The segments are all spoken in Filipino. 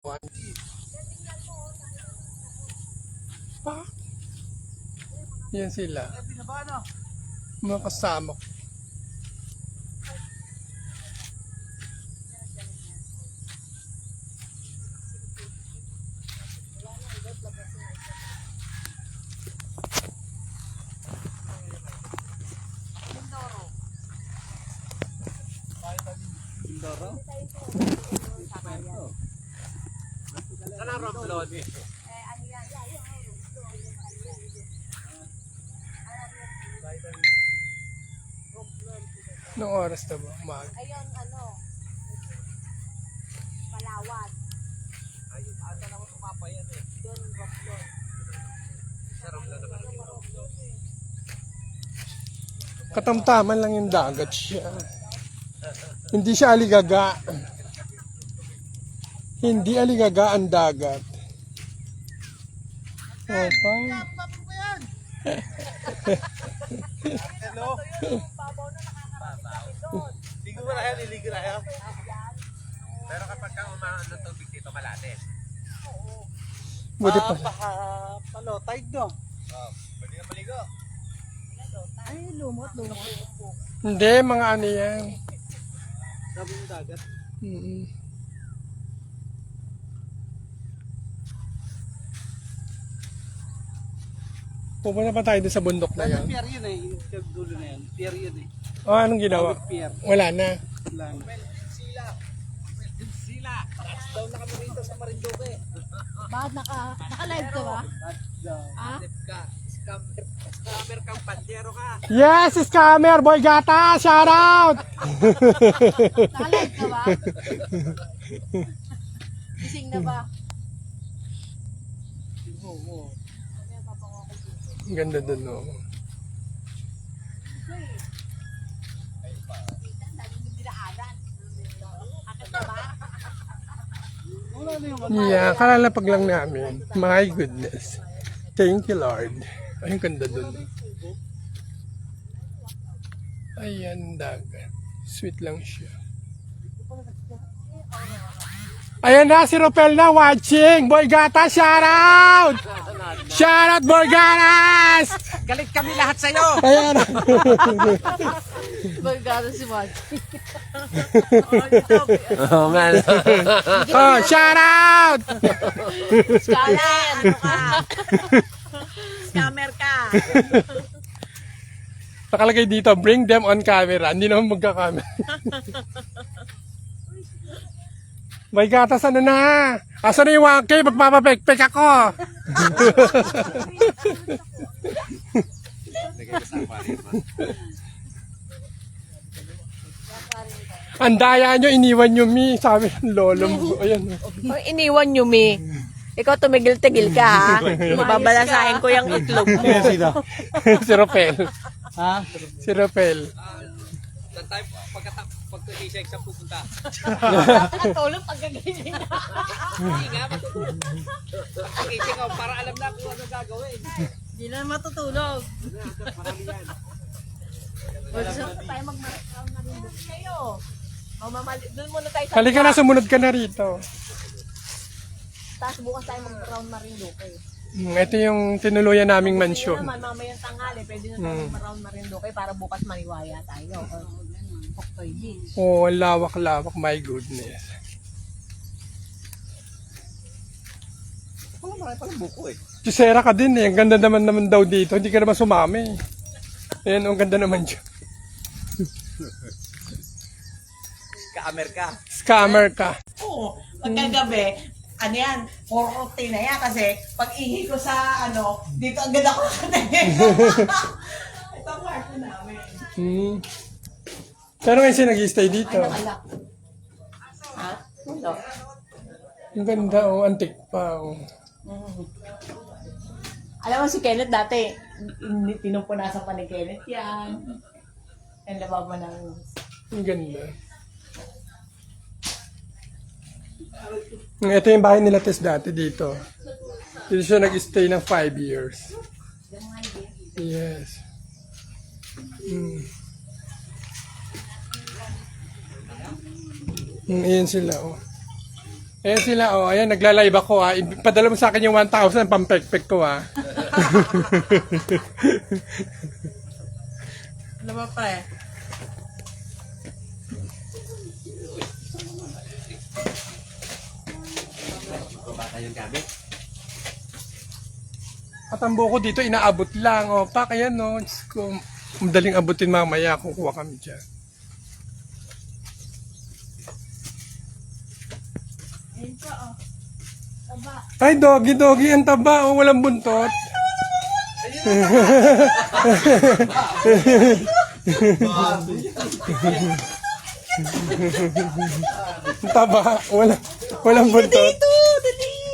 Pa? Yan sila. Mga kasama ko. Sana Romblon. Anong oras na ba? Umaga. Ayun, Palawan. Ayun, ata naman umapayan eh. Doon, Romblon. Sa Romblon naman. Katamtaman lang yung dagat siya. Hindi siya aligaga. Hindi aligaga ang dagat. Opa. Hello? Ligo mo na yan, iligo na yan. Pero kapag ka umahan ng tubig dito, malalim. Buti pa. Palotay do. Pwede na maligo. Ay, lumot. Hindi, mga ano yan. Sabi ng dagat. Pupunta pa tayo doon sa bundok na yan. Pier yun eh. Yung dulo na yan. Pier yun eh. O, anong ginawa? Pier. Wala na. Lang. Sila! Touchdown na kami rito sa Marinduque. Bakit naka-live ka ba? Ha? Ka, scammer kang pandero ka. Yes, scammer! Boy Gata! Shout out! Naka-live ka ba? Gising na ba? Oo. Ang ganda doon, no? Wala na yung Yeah, kalalapag lang namin. My goodness. Thank you, Lord. Ay, ang ganda doon. Ayan, dagat. Sweet lang siya. Ayan na, si Ropel na watching. Boy Gata, shout out! Shout out, Boy Gatas! Galit kami lahat sa'yo! Ayan. Magkano si Mag? Oh man. Oh, shout out! Scammer! Ano ka? Scammer ka! Nakalagay dito, bring them on camera. Hindi naman magka-camera. Boy Gatas, ano na? Asa na yung wake? Magpapapekpek ako. Ang daya nyo, iniwan nyo, Mi. Sabi ng lolo mo. Ayan. Iniwan nyo, Mi. Ikaw tumigil-tigil ka, ha? Babalasahin ko yung itlog mo. Si Ropel. Ha? Si Ropel. That time, pagka-isek sa pupunta. Nakatulog pagkagising na. Hindi nga, matutulog. Pag-isek ako, para alam na kung ano gagawin. Hindi na matutulog. Gusto tayo mag-marathon na rin doon kayo. Doon muna tayo sa Halika na, sumunod ka na rito. taas, bukas tayo mag-round na rin doon kayo. Ito yung tinuluyan naming Pwede mansyon. naman, mamayang tanghali, pwede na tayo mag-round na rin doon kayo para bukas maniwaya tayo. Poktoy Beach. Oh, ang lawak-lawak. My goodness. Wala marami palang buko eh. Chisera ka din eh. Ang ganda naman daw dito. Hindi ka naman sumami. Ayan, ang ganda naman dyan. Ka-amer ka. Scammer ka. Oo, pagkagabi, ano yan, puro na yan kasi pag ihi ko sa dito agad ako nakatingin. Ito ang kwarto namin. Pero ngayon siya nag-stay dito. Alak. Ha? Ito. Ang ganda oh. Antik pa oh. Alam mo si Kenneth dati, pinumpunasan pa ni Kenneth yan. Ang lababo ng... Ang ganda. Ito yung bahay nila Tess dati dito. Dito siya nag-stay ng 5 years. Yes. Ayan sila oh. Ayan sila, oh. Ayan, nagla-live ako, ah. Padala mo sa akin yung 1,000, pampekpek ko, ah. Ano ba pre? At ang buko dito, inaabot lang, oh. Pak, ayan, no. Diyos ko, madaling abutin mamaya, kukuha kami dyan. Ay, doggy, ang taba, oh. Walang buntot. Ang taba, walang buntot.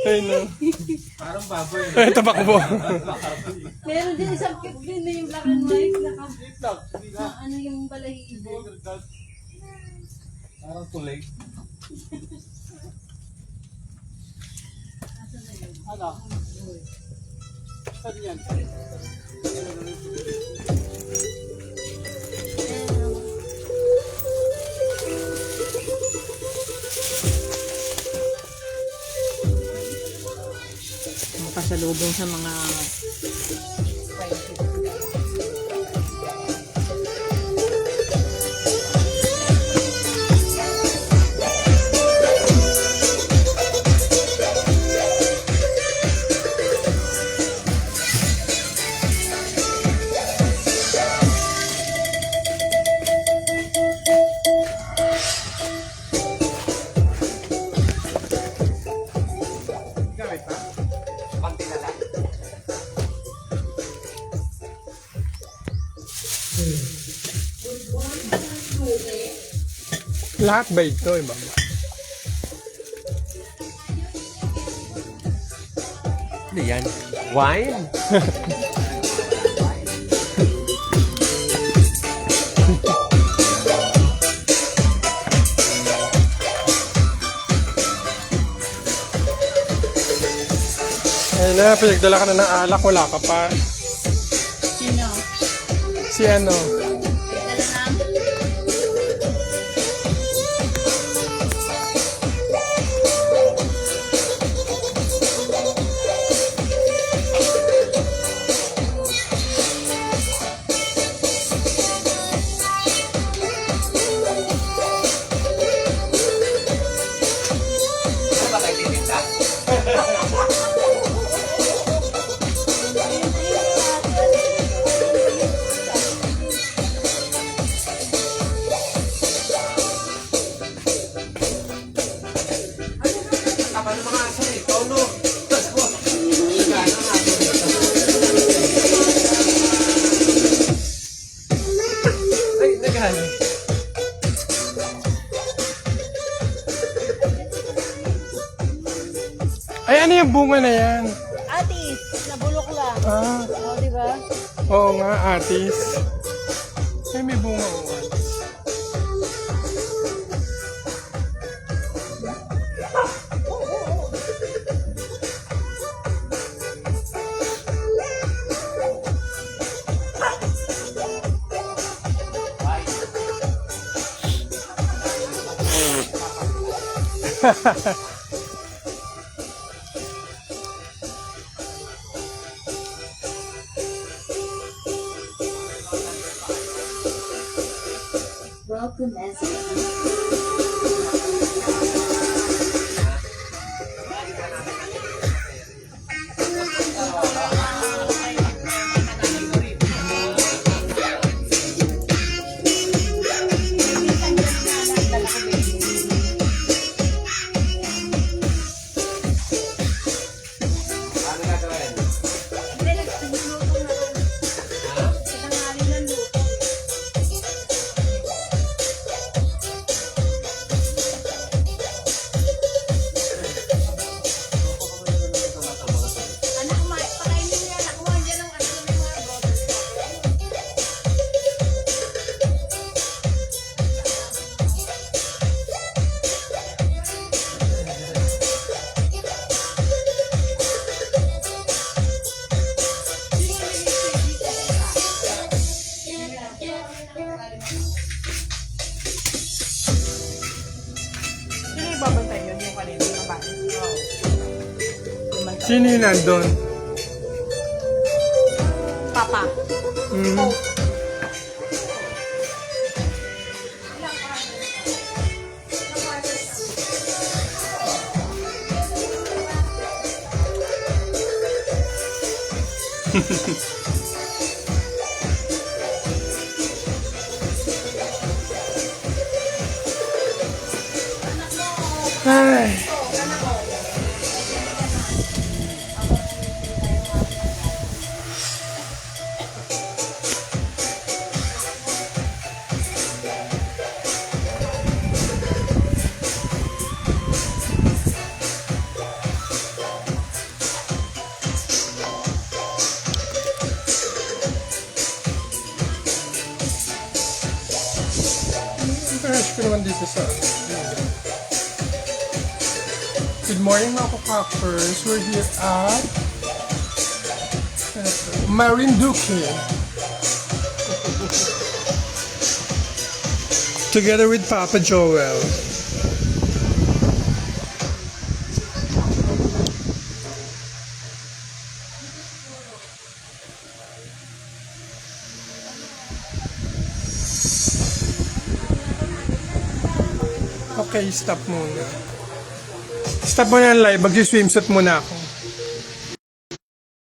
Ay, no. Parang baboy. Ay, tabakbo. Meron din isang cute din na yung black and white na ano yung balahibo. Parang tulig. Ano? Saan yan? Pasalubong sa mga Lahat ba ito, iba ba? Ano yan? Wine? Ayun na, pinagdala ka na ng alak, wala ka pa. Sino? Si ano? Dala na? Tama ng mga aso eh. Tono. Ay, naghahanap. Ay, ano yung bunga na yan? Atis, nabulok lang. Ah, O, di ba? oo nga, atis. Ay, may bunga, oh, atis. Welcome, Ezra. Ano gagawin? Hindi, nagluluto na lang. Sa tanghali ng luto. Sino yung nandun? Papa. Mm. Ay. Fresh ko naman dito sa Good morning mga kakakers. We're here at Marinduque. Together with Papa Joel. Okay, stop muna. Stop muna ang live. Mag-swimsuit muna ako.